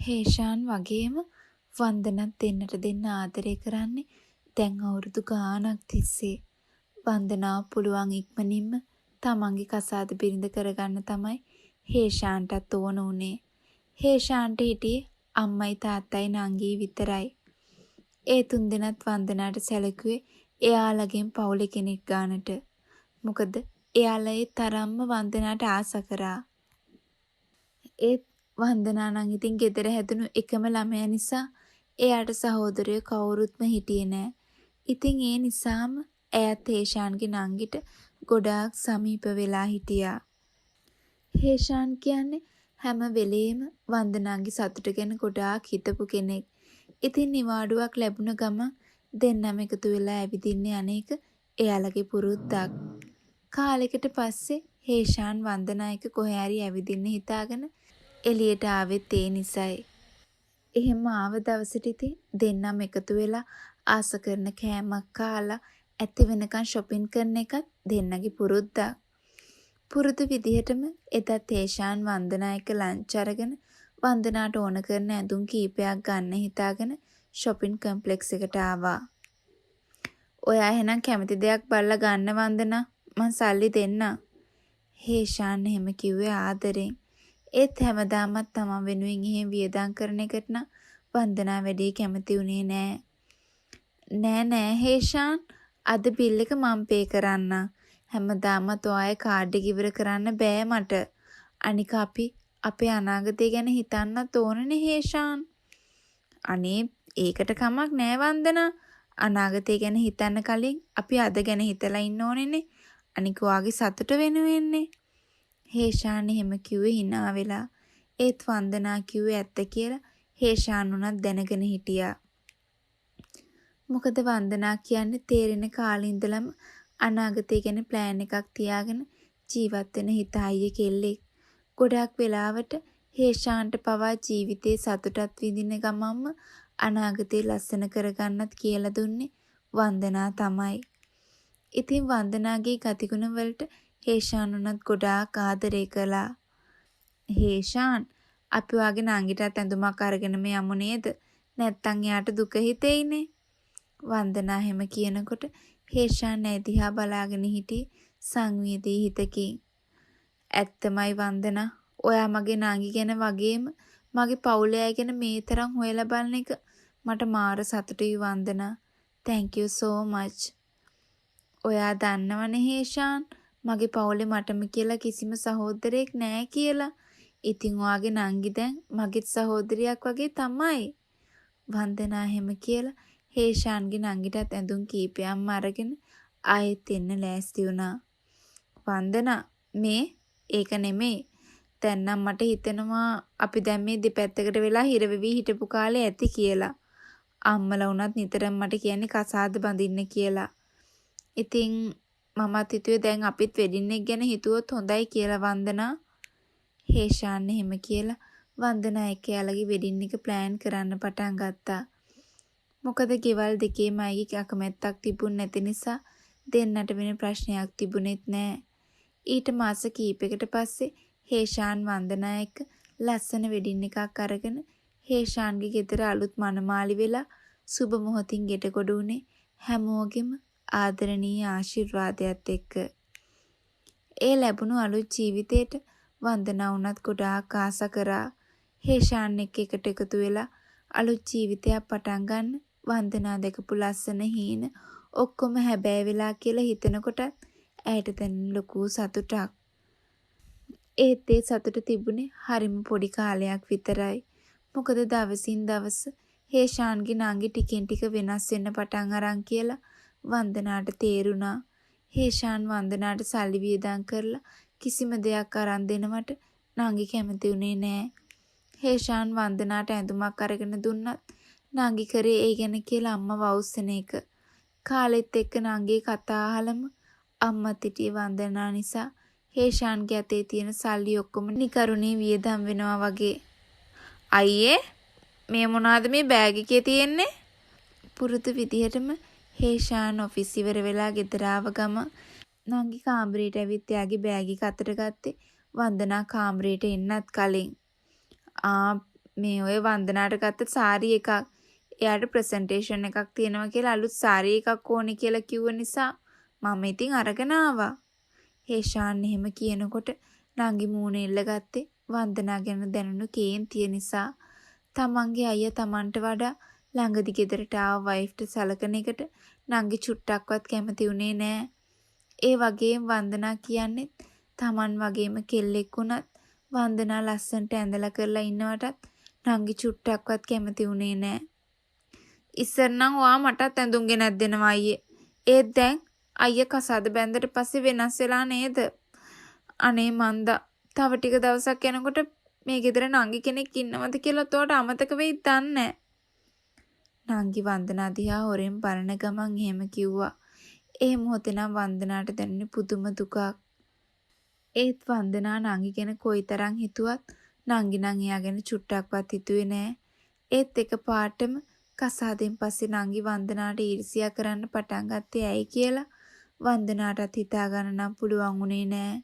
හේෂාන් වගේම වන්දනත් දෙන්නට දෙන්න ආදරය කරන්නේ දැන් අවුරුදු ගාණක් තිස්සේ. වන්දනාව පුළුවන් ඉක්මනින්ම තමන්ගේ කසාද බිරිඳ කරගන්න තමයි හේෂාන්ටත් ඕන උනේ. හේෂාන්ට හිටියේ අම්මයි තාත්තයි නංගී විතරයි. ඒ තුන්දෙනත් වන්දනාට සැලකුවේ එයාලගෙන් පවුලේ කෙනෙක් ගානට. මොකද එයාලා ඒ තරම්ම වන්දනාට ආස කරා. ඒත් වන්දනා නම් ඉතින් ගෙදර හැදුණු එකම ළමයා නිසා එයාට සහෝදරයෝ කවුරුත්ම හිටියේ නෑ. ඉතින් ඒ නිසාම ඇයත් හේෂාන්ගේ නංගිට ගොඩාක් සමීප වෙලා හිටියා. හේෂාන් කියන්නේ හැම වෙලේම වන්දනාගේ සතුට ගැන ගොඩාක් හිතපු කෙනෙක්. ඉතින් නිවාඩුවක් ලැබුණ ගමන් දෙන්නම එකතු වෙලා ඇවිදින්න අනේක එයාලගේ පුරුද්දක්. කාලෙකට පස්සේ හේෂාන් වන්දනා එක කොහේ හරි ඇවිදින්න හිතාගෙන එළියට ආවෙත් ඒ නිසයි. එහෙම ආව දවසට ඉතින් දෙන්නම එකතු වෙලා ආස කරන කෑමක් කාලා ඇති වෙනකන් shopping කරන එකත් දෙන්නගේ පුරුද්දක්. පුරුදු විදිහටම එදත් හේෂාන් වන්දනා එක ලන්ච් අරගෙන වන්දනාට ඕන කරන ඇඳුම් කීපයක් ගන්න හිතාගෙන shopping complex එකට ආවා. ඔයා එහෙනම් කැමති දෙයක් බලලා ගන්න වන්දනා මං සල්ලි දෙන්නම්. හේෂාන් එහෙම කිව්වේ ආදරෙන්. ඒත් හැමදාමත් තමන් වෙනුවෙන් එහෙම වියදම් කරන එකට නම් වන්දනා වැඩි කැමති උනේ නෑ. නෑ හේෂාන් අද බිල් එක මං පේ කරන්නම්. හැමදාමත් ඔයාගේ කාඩ් එක ඉවර කරන්න බෑ මට. අනික අපි අපේ අනාගතය ගැන හිතන්නත් ඕනනේ හේෂාන්. අනේ ඒකට කමක් නෑ වන්දනා. අනාගතය ගැන හිතන්න කලින් අපි අද ගැන හිතලා ඉන්න ඕනේනේ. අනික ඔයාගේ සතුට වෙනුවෙන්නේ. හේෂාන් එහෙම කිව්වේ hina වෙලා. ඒත් වන්දනා කිව්වේ ඇත්ත කියලා හේෂාන් උනත් දැනගෙන හිටියා. මොකද වන්දනා කියන්නේ තේරෙන කාලේ ඉඳලම අනාගතය ගැන ප්ලෑන් එකක් තියාගෙන ජීවත් වෙන හිතයි කෙල්ලෙක්. ගොඩක් වෙලාවට හේෂාන්ට පවා ජීවිතේ සතුටත් විඳින ගමන්ම අනාගතේ ලස්සන කරගන්නත් කියලා දුන්නේ වන්දනා තමයි. ඉතින් වන්දනාගේ ගතිගුණ වලට හේෂාන් උනත් ගොඩාක් ආදරය කළා. හේෂාන් අපි වාගේ නංගිටත් ඇඳුමක් අරගෙන යමු නේද? නැත්තම් එයාට දුක හිතෙයිනේ. වන්දනා හැම කියනකොට හේෂාන් ඇය දිහා බලාගෙන හිටියේ සංවේදී හිතකින්. ඇත්තමයි වන්දනා, ඔයා මගේ නංගි ගැන වගේම මගේ පවුලේ අය ගැන මේ තරම් හොයලා බලන එක මට මාර සතුටුයි වන්දනා. thank you so much. ඔයා දන්නවනේ හේෂාන් මගේ පවුලේ මටම කියලා කිසිම සහෝදරයෙක් නෑ කියලා. ඉතින් ඔයාගේ නංගි දැන් මගේත් සහෝදරියක් වගේ තමයි. වන්දනා හැම කියලා හේෂාන්ගේ නංගිටත් ඇඳුම් කීපයක්ම අරගෙන ආයෙත් එන්න ලෑස්ති වුණා. වන්දනා මේ ඒක නෙමෙයි. දැන් නම් මට හිතෙනවා අපි දැන් මේ දෙපැත්තකට වෙලා හිර වෙවි හිටපු කාලේ ඇති කියලා. අම්මලා වුණත් නිතරම මට කියන්නේ කසාද බඳින්න කියලා. ඉතින් මමත් හිතුවේ දැන් අපිත් වෙඩින් එක ගැන හිතුවොත් හොඳයි කියලා වන්දනා. හේෂාන් එහෙම කියලා වන්දනා එක්ක යාළගේ වෙඩින් එක ප්ලෑන් කරන්න පටන් ගත්තා. මොකද ගෙවල් දෙකේම අයගේ අකමැත්තක් තිබුණ නැති නිසා දෙන්නට වෙන ප්‍රශ්නයක් තිබුණෙත් නෑ. ඊට මාස කීපයකට පස්සේ හේෂාන් වන්දනා එක්ක ලස්සන වෙඩින් එකක් අරගෙන හේෂාන්ගේ ගෙදර අලුත් මනමාලි වෙලා සුබ මොහොතින් ගෙටගොඩ උනේ හැමෝගෙම ආදරණීය ආශිර්වාදයත් එක්ක. ඒ ලැබුණු අලුත් ජීවිතේට වන්දනා වුණත් ගොඩාක් ආස කරා. හේෂාන් එක්ක එකට එකතු වෙලා අලුත් ජීවිතයක් පටන් ගන්න වන්දනා දැකපු ලස්සන හීන ඔක්කොම හැබෑ වෙලා කියලා හිතනකොට ඇයට දැනෙන ලොකු සතුටක්. ඒත් ඒ සතුට තිබුණේ හරිම පොඩි කාලයක් විතරයි. මොකද දවසින් දවස හේෂාන්ගේ නංගි ටිකෙන් ටික වෙනස් වෙන්න පටන් අරන් කියලා වන්දනාට තේරුණා. හේෂාන් වන්දනාට සල්ලි වියදම් කරලා කිසිම දෙයක් අරන් දෙනවට නංගි කැමති උනේ නෑ. හේෂාන් වන්දනාට ඇඳුමක් අරගෙන දුන්නත් නංගි කරේ ඒ ගැන කියලා අම්මා වවුස්සන එක. කාලෙත් එක්ක නංගිගේ කතා අහලම අම්මත් හිටියේ වන්දනා නිසා හේෂාන්ගේ අතේ තියෙන සල්ලි ඔක්කොම නිකරුණේ වියදම් වෙනවා වගේ. අයියේ මේ මොනවාද මේ බෑග් එකේ තියෙන්නේ? පුරුදු විදිහටම හේෂාන් ඔෆිස් ඉවර වෙලා ගෙදර ආව ගම නංගි කාමරේට ඇවිත් එයාගේ බෑග් එක අතට ගත්තේ වන්දනා කාමරේට එන්නත් කලින්. මේ ඔය වන්දනාට ගත්ත සාරි එකක් එයාට ප්‍රසන්ටේෂන් එකක් තියෙනවා කියලා අලුත් සාරි එකක් ඕනේ කියලා කිව්ව නිසා මම ඉතින් අරගෙන ආවා. හේෂාන් එහෙම කියනකොට නංගි මූණ එල්ලගත්තේ වන්දනා ගැන දැනුණු කේන්තිය නිසා. තමන්ගේ අයියා තමන්ට වඩා ළඟදි ගෙදරට ආව වයිෆ්ට සලකන එකට නංගි චුට්ටක්වත් කැමති උනේ නෑ. ඒ වගේම වන්දනා කියන්නේ තමන් වගේම කෙල්ලෙක් වුණත් වන්දනා ලස්සනට ඇඳලා කරලා ඉන්නවටත් නංගි චුට්ටක්වත් කැමති උනේ නෑ. ඉස්සර නම් ඔයා මටත් ඇඳුම් ගෙනත් දෙනවා අයියේ. ඒත් දැන් අයියා කසාද බැන්දට පස්සේ වෙනස් වෙලා නේද? අනේ මන්දා තව ටික දවසක් යනකොට මේ ගෙදර නංගි කෙනෙක් ඉන්නවද කියලා තෝට අමතක වෙයිද දන්නේ නෑ. නංගි වන්දනා දිහා හොරෙන් බලන ගමන් එහෙම කිව්වා. ඒ මොහොතේ නම් වන්දනාට දැනුනේ පුදුම දුකක්. ඒත් වන්දනා නංගි ගැන කොයිතරම් හිතුවත් නංගි නම් එයා ගැන චුට්ටක්වත් හිතුවේ නෑ. ඒත් එකපාරටම කසාදෙන් පස්සේ නංගි වන්දනාට ඊර්ෂ්‍යා කරන්න පටන් ගත්තේ ඇයි කියලා වන්දනාටත් හිතා ගන්න නම් පුළුවන් උනේ නෑ.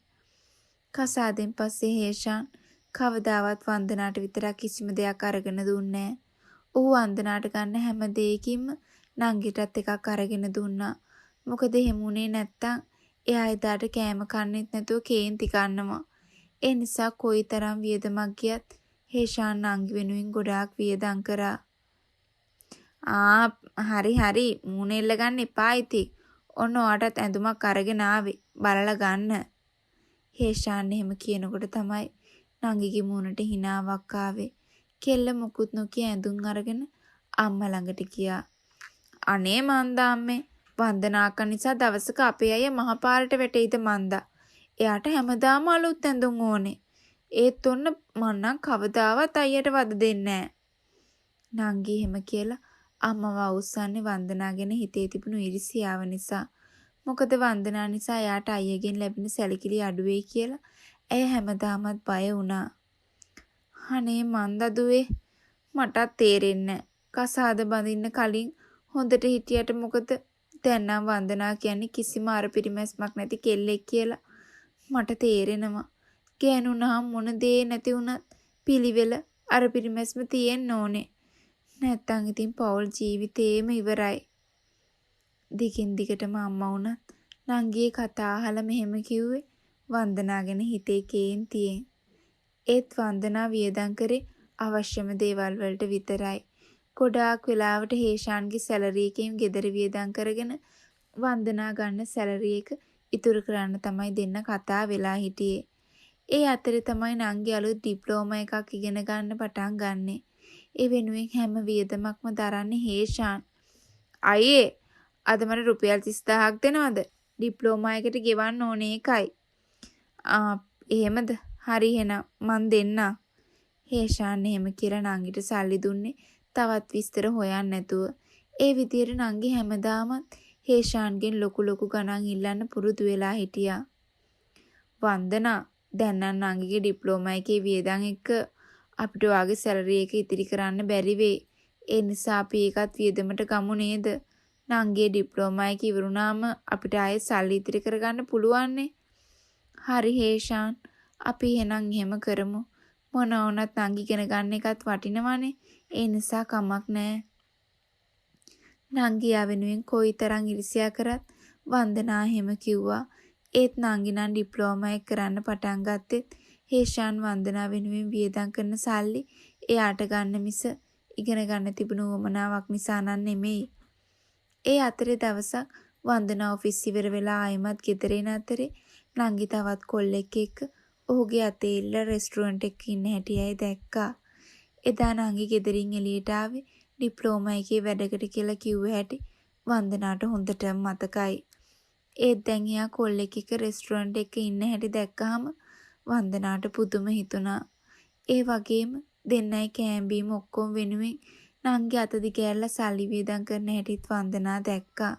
කසාදෙන් පස්සේ හේෂාන් කවදාවත් වන්දනාට විතරක් කිසිම දෙයක් අරගෙන දුන්නේ නෑ. ඌ වන්දනාට ගන්න හැම දෙයකින්ම නංගිටත් එකක් අරගෙන දුන්නා. මොකද එහෙම උනේ නැත්තම් එයා එදාට කෑම කන්නෙත් නැතුව කේන්ති කන්නවා. ඒ නිසා කොයිතරම් වියදමක් ගියත් හේෂාන් නංගි වෙනුවෙන් ගොඩාක් වියදම් කරා. හරි මූණ එල්ල ගන්න එපා ඉතින්. ඔන්න ඔයාටත් ඇඳුමක් අරගෙන ආවේ. බලලා ගන්න. හේෂාන් එහෙම කියනකොට තමයි නංගිගේ මූණට හිනාවක් ආවේ. කෙල්ල මුකුත් නොකිය ඇඳුම් අරගෙන අම්මා ළඟට ගියා. අනේ මන්දා අම්මේ වන්දනාක නිසා දවසක අපේ අය මහපාරට වැටෙයිද මන්දා. එයාට හැමදාම අලුත් ඇඳුම් ඕනේ. ඒත් ඔන්න මන්නම් කවදාවත් අයියට වද දෙන්නේ නෑ. නංගි එහෙම කියලා අම්මව අවුස්සන්නේ වන්දනා ගැන හිතේ තිබුණු ඉරිසියාව නිසා. මොකද වන්දනා නිසා එයාට අයියගෙන් ලැබෙන සැලකිලි අඩු වෙයි කියලා ඇය හැමදාමත් බය වුණා. අනේ මන්දා දුවේ මටත් තේරෙන්නේ නෑ. කසාද බඳින්න කලින් හොඳට හිටියට මොකද දැන් නම් වන්දනා කියන්නේ කිසිම අර පිරිමැස්මක් නැති කෙල්ලෙක් කියලා මට තේරෙනවා. ගෑනුණාම මොන දේ නැති වුණත් පිළිවෙල අර පිරිමැස්ම තියෙන්න ඕනේ. නැත්තම් ඉතින් පෞල් ජීවිතේම ඉවරයි. දිගින් දිගටම අම්මා වුණත් නංගියේ කතා අහලා මෙහෙම කිව්වේ වන්දනා ගැන හිතේ කේන්තියෙන්. ඒත් වන්දනා වියදම් කරේ අවශ්‍යම දේවල් වලට විතරයි. ගොඩාක් වෙලාවට හේෂාන්ගේ සැලරි එකෙන් ගෙදර වියදම් කරගෙන වන්දනා ගන්න සැලරි එක ඉතුරු කරන්න තමයි දෙන්න කතා වෙලා හිටියේ. ඒ අතරේ තමයි නංගි අලුත් ඩිප්ලෝමා එකක් ඉගෙන ගන්න පටන් ගන්නෙ. ඒ වෙනුවෙන් හැම වියදමක්ම දරන්නේ හේෂාන්. අයියේ අද මට රුපියල් 30000ක් දෙනවද? ඩිප්ලෝමා එකට ගෙවන්න ඕනේ එකයි. එහෙමද? හරි එහෙනම් මන් දෙන්නම්. හේෂාන් එහෙම කියලා නංගිට සල්ලි දුන්නේ තවත් විස්තර හොයන්න නැතුව. ඒ විදියට නංගි හැමදාම හේෂාන්ගෙන් ලොකු ගණන් ඉල්ලන්න පුරුදු වෙලා හිටියා. වන්දනා දැන් නම් නංගිගේ ඩිප්ලෝමා එකේ වියදම් එක්ක අපිට වාගේ සැලරි එක ඉතිරි කරන්න බැරි වෙයි. ඒ නිසා අපි ඒකත් වියදමට ගමු නේද? නංගිගේ ඩිප්ලෝමා එක ඉවරුනාම අපිට ආයෙත් සල්ලි ඉතිරි කරගන්න පුළුවන්නේ. හරි හේෂාන් අපි එහෙනම් එහෙම කරමු. මොන වුණත් නංගි ඉගෙන ගන්න එකත් වටිනවනේ. ඒ නිසා කමක් නෑ. නංගියා වෙනුවෙන් කොයිතරම් ඉරිසියා කරත් වන්දනා එහෙම කිව්වා. ඒත් නංගි නම් ඩිප්ලෝමා එක කරන්න පටන් ගත්තෙත් හේෂාන් වන්දනා වෙනුවෙන් වියදම් කරන සල්ලි එයාට ගන්න මිස ඉගෙන ගන්න තිබුණු උවමනාවක් නිසා නන් නෙමෙයි. ඒ අතරේ දවසක් වන්දනා ඔෆිස් ඉවර වෙලා ආයෙමත් ගෙදර එන අතරේ නංගි තවත් කොල්ලෙක් එක්ක ඔහුගේ අතේ ඉල්ල රෙස්ටුරන්ට් එකක ඉන්න හැටි අය දැක්කා. එදා නංගි ගෙදරින් එළියට ආවේ ඩිප්ලෝමා එකේ වැඩකට කියලා කිව්ව හැටි වන්දනාට හොඳටම මතකයි. ඒත් දැන් එයා කොල්ලෙක් එක්ක රෙස්ටුරන්ට් එකක ඉන්න හැටි දැක්කහම වන්දනාට පුදුම හිතුණා. ඒ වගේම දෙන්නයි කෑම්බීම ඔක්කොම වෙනුවෙන් නංගි අත දිගෑරලා සල්ලි වියදම් කරන හැටිත් වන්දනා දැක්කා.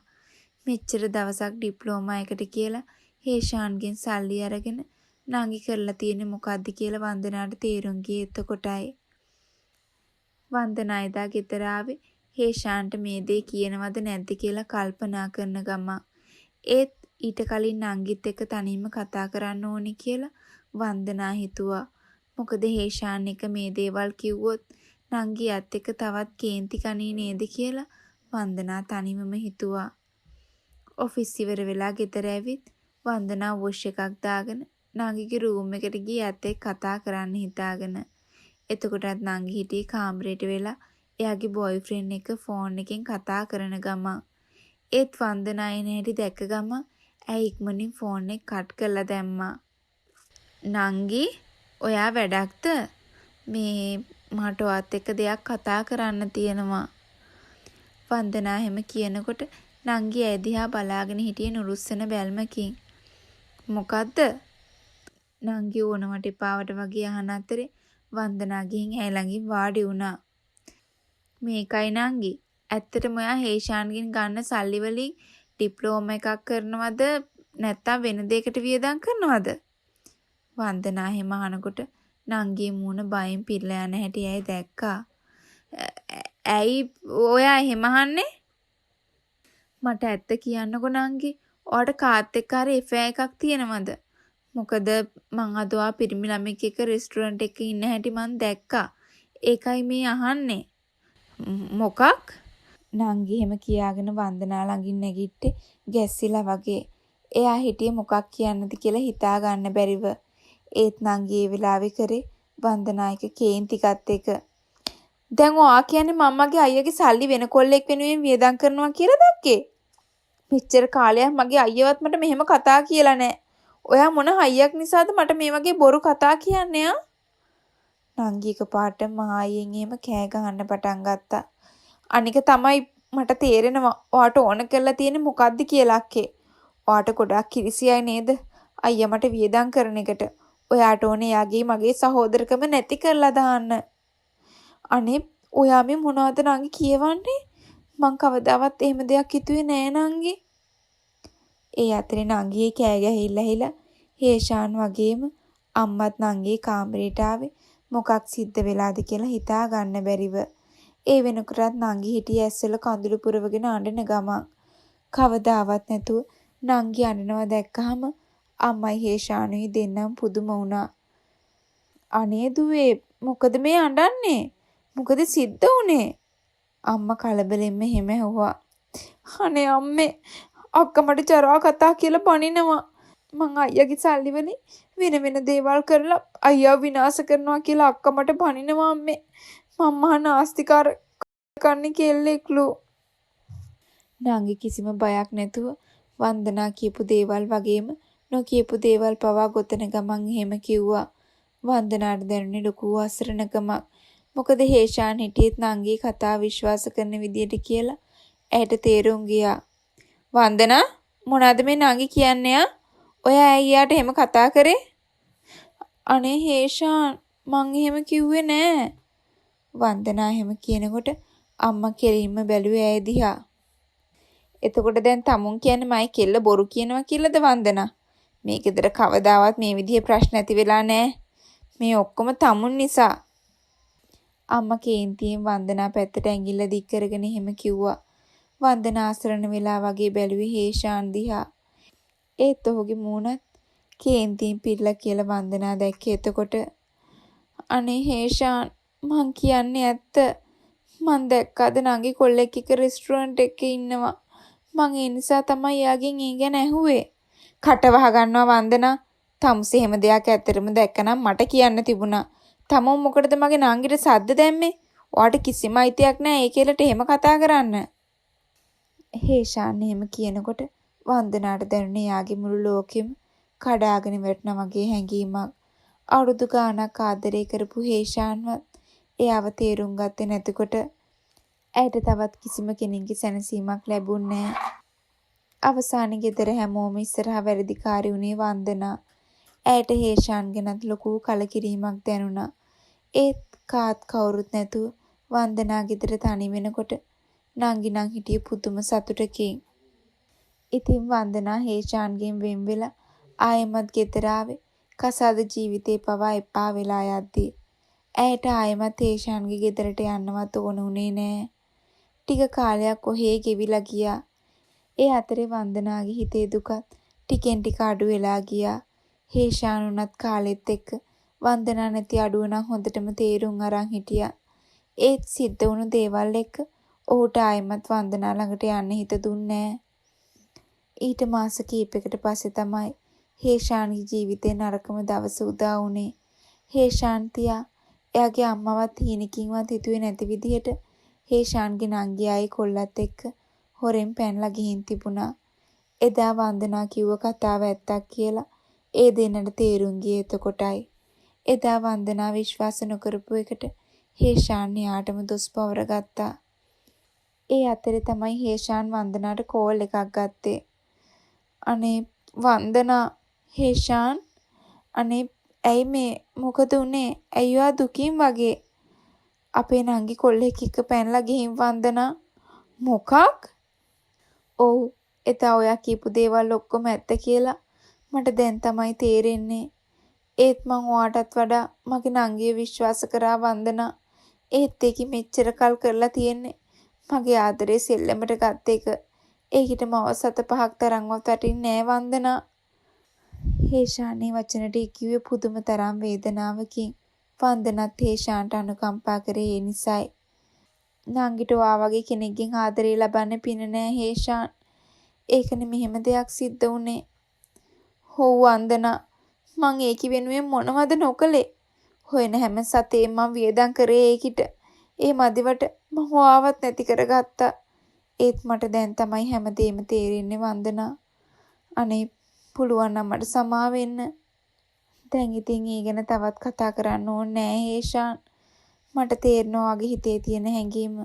මෙච්චර දවසක් ඩිප්ලෝමා එකට කියලා හේෂාන්ගෙන් සල්ලි අරගෙන නංගි කරලා තියෙන්නේ මොකද්ද කියලා වන්දනාට තේරුම් ගියේ එතකොටයි. වන්දනා එදා ගෙදර ආවේ හේෂාන්ට මේ දේ කියනවද නැද්ද කියලා කල්පනා කරන ගමන්. ඒත් ඊට කලින් නංගිත් එක්ක තනියම කතා කරන්න ඕනි කියලා වන්දනා හිතුවා. මොකද හේෂාන් එක මේ දේවල් කිව්වොත් නංගියත් එක්ක තවත් කේන්ති කණී නේද කියලා වන්දනා තනිවම හිතුවා. ඔෆිස් ඉවර වෙලා ගෙදර ඇවිත් වන්දනා වොෂ් එකක් දාගෙන නංගිගේ රූම් එකට ගියේ ඇත් එක්ක කතා කරන්න හිතාගෙන. එතකොටත් නංගි හිටියේ කාමරේට වෙලා එයාගේ බොයිෆ්‍රෙන්ඩ් එක්ක ෆෝන් එකෙන් කතා කරන ගමන්. ඒත් වන්දනා එන හැටි දැක්ක ගමන් ඇයි ඉක්මනින් ෆෝන් එක කට් කරලා දැම්මා. නංගි ඔයා වැඩක්ද? මේ මට ඔයත් එක්ක දෙයක් කතා කරන්න තියෙනවා. වන්දනා හැම කියනකොට නංගි ඇය දිහා බලාගෙන හිටියේ නුරුස්සන බැල්මකින්. මොකද්ද? නංගි ඕනවට එපාවට වගේ අහන අතරේ වන්දනා ගිහින් ඇය ළඟින් වාඩි වුණා. මේකයි නංගි. ඇත්තටම ඔයා හේෂාන්ගෙන් ගන්න සල්ලි වලින් ඩිප්ලෝමා එකක් කරනවද නැත්නම් වෙන දෙයකට වියදම් කරනවද? වන්දනා හැම අහනකොට නංගිගේ මූණ බයෙන් පිරලා යන හැටි ඇය දැක්කා. ඇයි ඔයා එහෙම අහන්නේ? මට ඇත්ත කියන්නකෝ නංගි. ඔයාට කාත් එක්ක හරි එෆෙයාර් එකක් තියෙනවද? මොකද මං අද ඔයා පිරිමි ළමෙක් එක්ක රෙස්ටුරන්ට් එකක ඉන්න හැටි මං දැක්කා. ඒකයි මේ අහන්නේ. මොකක්? නංගි එහෙම කියාගෙන වන්දනා ළඟින් නැගිට්ටේ ගැස්සිලා වගේ. එයා හිටියේ මොකක් කියන්නද කියලා හිතා ගන්න බැරිව. ඒත් නංගි ඒ වෙලාවේ කරේ වන්දනා එක කේන්තිකත් එක. දැන් ඔයා කියන්නේ මම්මගේ අයියාගේ සල්ලි වෙන කොල්ලෙක් වෙනුවෙන් වියදම් කරනවා කියලා දැක්කේ? මෙච්චර කාලයක් මගේ අයියවත් මට මෙහෙම කතා කියලා නැහැ. ඔයා මොන හයියක් නිසාද මට මේ වගේ බොරු කතා කියන්නේ ආ? නංගි එකපාරට මහායෙන් එහෙම කෑ ගහන්න පටන් ගත්තා. අනික තමයි මට තේරෙනවා ඔයාට ඕන කරලා තියෙන්නේ මොකද්ද කියලා අක්කේ. ඔයාට ගොඩක් කිරිසියයි නේද? අයියා මට වියදම් කරන එකට. ඔයාට ඕනේ යාගේ මගේ සහෝදරකම නැති කරලා දාන්න. අනේ ඔයා මේ මොනවද නංගි කියවන්නේ? මං කවදාවත් එහෙම දෙයක් හිතුවේ නෑ නංගි. ඒ අතරේ නංගියේ කෑ ගැහිලා හේෂාන් වගේම අම්මත් නංගියේ කාමරේට ආවේ මොකක් සිද්ධ වෙලාද කියලා හිතා ගන්න බැරිව. ඒ වෙනකොටත් නංගි හිටියේ ඇස්වල කඳුළු පුරවගෙන අඬන ගමන්. කවදාවත් නැතුව නංගි අඬනවා දැක්කහම අම්මයි හේෂානුයි දෙන්නම පුදුම වුණා. අනේ දුවේ මොකද මේ අඬන්නේ? මොකද සිද්ධ වුනේ? අම්මා කලබලෙන්ම එහෙම ඇහුවා. අනේ අම්මේ අක්කා මට ජරා කතා කියලා බනිනවා. මං අයියාගේ සල්ලි වලින් වෙන දේවල් කරලා අයියාව විනාශ කරනවා කියලා අක්කා මට බනිනවා අම්මේ. මම්මා නාස්තිකාර කන්නේ කෙල්ලෙක්ලු. නංගි කිසිම බයක් නැතුව වන්දනා කියපු දේවල් වගේම නොකියපු දේවල් පවා ගොතන ගමන් එහෙම කිව්වා. වන්දනාට දැනුනේ ලොකු අසරණකමක්. මොකද හේෂාන් හිටියෙත් නංගි කතා විශ්වාස කරන විදියට කියලා ඇයට තේරුම් ගියා. වන්දනා මොනවද මේ නංගි කියන්නේ ආ? ඔය ඇයියාට එහෙම කතා කරේ? අනේ හේෂාන් මං එහෙම කිව්වේ නෑ. වන්දනා එහෙම කියනකොට අම්මා කෙලින්ම බැලුවේ ඇය දිහා. එතකොට දැන් තමුන් කියන්නේ මයි කෙල්ල බොරු කියනවා කියලාද වන්දනා? මේ ගෙදර කවදාවත් මේ විදිහේ ප්‍රශ්න ඇති වෙලා නෑ. මේ ඔක්කොම තමුන් නිසා. අම්මා කේන්තියෙන් වන්දනා පැත්තට ඇඟිල්ල දික් කරගෙන එහෙම කිව්වා. වන්දනා ආසරණ වෙලා වගේ බැලුවේ හේෂාන් දිහා. ඒත් ඔහුගේ මූණත් කේන්තියෙන් පිරලා කියලා වන්දනා දැක්කේ එතකොට. අනේ හේෂාන් මං කියන්නේ ඇත්ත. මං දැක්කද නංගි කොල්ලෙක් එක්ක රෙස්ටුරන්ට් එකේ ඉන්නවා. මං ඒ නිසා තමයි එයාගෙන් ඒ ගැන ඇහුවේ. කට වහ ගන්නවා වන්දනා. තමුසේ හැම දෙයක් ඇත්තටම දැක්කනම් මට කියන්න තිබුණා. තමුන් මොකටද මගේ නංගිට සද්ද දැම්මේ? ඔයාට කිසිම අයිතියක් නැහැ ඒ කෙල්ලට එහෙම කතා කරන්න. හේෂාන් එහෙම කියනකොට වන්දනාට දැනුනේ යාගේ මුළු ලෝකෙම කඩාගෙන වැටෙනා වගේ හැඟීමක්. අවුරුදු ගාණක් ආදරය කරපු හේෂාන්වත් එයාව තේරුම් ගත්තේ නැතිකොට ඇයට තවත් කිසිම කෙනෙක්ගේ සැනසීමක් ලැබුණේ නැහැ. අවසානයේ ගෙදර හැමෝම ඉස්සරහා වැරදිකාරී වුණේ වන්දනා. ඇයට හේෂාන් ගැනත් ලොකු කලකිරීමක් දැනුණා. ඒත් කාත් කවුරුත් නැතුව වන්දනා ගෙදර තනි වෙනකොට නංගි නම් හිටියේ පුදුම සතුටකින්. ඉතින් වන්දනා හේෂාන්ගෙන් වෙන් වෙලා ආයෙමත් ගෙදර ආවේ කසාද ජීවිතේ පවා එපා වෙලා යද්දී. ඇයට ආයෙමත් හේෂාන්ගේ ගෙදරට යන්නවත් ඕන උනේ නෑ. ටික කාලයක් කොහේ ගෙවිලා ගියා. ඒ අතරේ වන්දනාගේ හිතේ දුකත් ටිකෙන් ටික අඩු වෙලා ගියා. හේෂාන් උනත් කාලෙත් එක්ක වන්දනා නැති අඩුව නම් හොඳටම තේරුම් අරන් හිටියා. ඒත් සිද්ධ වුණු දේවල් එක්ක ඔහුට ආයෙමත් වන්දනා ළඟට යන්න හිත දුන්නේ නැහැ. ඊට මාස කීපයකට පස්සේ තමයි හේෂාන්ගේ ජීවිතේ නරකම දවස උදා වුණේ. හේෂාන් තියා එයාගේ අම්මවත් හීනකින්වත් හිතුවේ නැති විදිහට හේෂාන්ගේ නංගියායි කොල්ලත් එක්ක හොරෙන් පැනලා ගිහින් තිබුණා. එදා වන්දනා කිව්ව කතාව ඇත්තක් කියලා ඒ දෙන්නට තේරුම් ගියේ එතකොටයි. එදා වන්දනා විශ්වාස නොකරපු එකට හේෂාන් එයාටම දොස් පවර ගත්තා. ඒ අතරේ තමයි හේෂාන් වන්දනාට කෝල් එකක් ගත්තේ. අනේ වන්දනා හේෂාන් අනේ ඇයි මේ මොකද උනේ? ඇයි ඔයා දුකින් වගේ? අපේ නංගි කොල්ලෙක් එක්ක පැනලා ගිහින් වන්දනා. මොකක්? ඔව් එදා ඔයා කියපු දේවල් ඔක්කොම ඇත්ත කියලා මට දැන් තමයි තේරෙන්නේ. ඒත් මං ඔයාටත් වඩා මගේ නංගිය විශ්වාස කරා වන්දනා. ඒත් ඒකි මෙච්චර කල් කරලා තියෙන්නේ මගේ ආදරේ සෙල්ලමට ගත්ත එක. ඒකිට මව 7-5ක් තරම්වත් වටින්නේ නෑ වන්දනා. හේෂාන්ගේ වචන ටික කිව්වේ පුදුම තරම් වේදනාවකින්. වන්දනත් හේෂාන්ට අනුකම්පා කරේ ඒ නිසායි. නංගිට ඔයා වගේ කෙනෙක්ගෙන් ආදරේ ලබන්න පින නෑ හේෂාන්. ඒකනේ මෙහෙම දෙයක් සිද්ධ වුනේ. හොව් වන්දනා මං ඒකි වෙනුවෙන් මොනවද නොකලේ? හොයන හැම සතේම මං වියදම් කරේ ඒකිට. ඒ මදිවට මං ඔයාවත් නැති කරගත්තා. ඒත් මට දැන් තමයි හැමදේම තේරෙන්නේ වන්දනා. අනේ පුළුවන් නම් මට සමා වෙන්න. දැන් ඉතින් ඒ ගැන තවත් කතා කරන්න ඕනේ නෑ හේෂාන්. මට තේරෙනවා වගේ හිතේ තියෙන හැඟීම.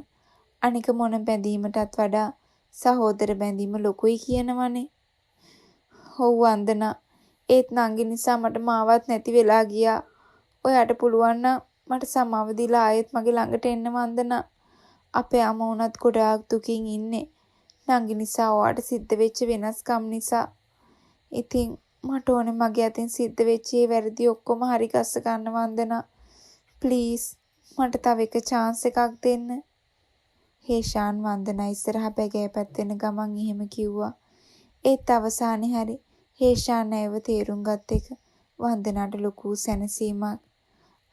අනික මොන බැඳීමටත් වඩා සහෝදර බැඳීම ලොකුයි කියනවනේ. ඔව් වන්දනා. ඒත් නංගි නිසා මට මාවත් නැති වෙලා ගියා. ඔයාට පුළුවන් නම් මට සමාව දීලා ආයෙත් මගේ ළඟට එන්න වන්දනා. අපේ අම්මා උනත් ගොඩාක් දුකින් ඉන්නේ. නංගි නිසා ඔයාට සිද්ධ වෙච්ච වෙනස්කම් නිසා. ඉතින් මට ඕනේ මගේ අතින් සිද්ධ වෙච්ච ඒ වැරදි ඔක්කොම හරි ගස්ස ගන්න වන්දනා. ප්ලීස් මට තව එක chance එකක් දෙන්න. හේෂාන් වන්දනා ඉස්සරහා බැගෑ පැත්තෙන ගමන් එහෙම කිව්වා. ඒත් අවසානයේ හරි හේෂාන් ඇයව තේරුම් ගත් එක වන්දනාට ලොකු සැනසීමක්.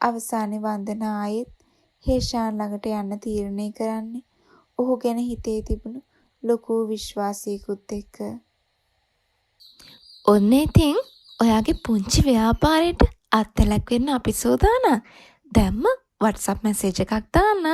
අවසානයේ වන්දනා ආයෙත් හේෂාන් ළඟට යන්න තීරණය කරන්නේ ඔහු ගැන හිතේ තිබුණු ලොකු විශ්වාසයකුත් එක්ක. ඔන්න ඉතින් ඔයාගේ පුංචි ව්‍යාපාරයට අත්හැලක් වෙන්න අපි සූදානම්. දැම්ම WhatsApp මැසේජ් එකක් දාන්න.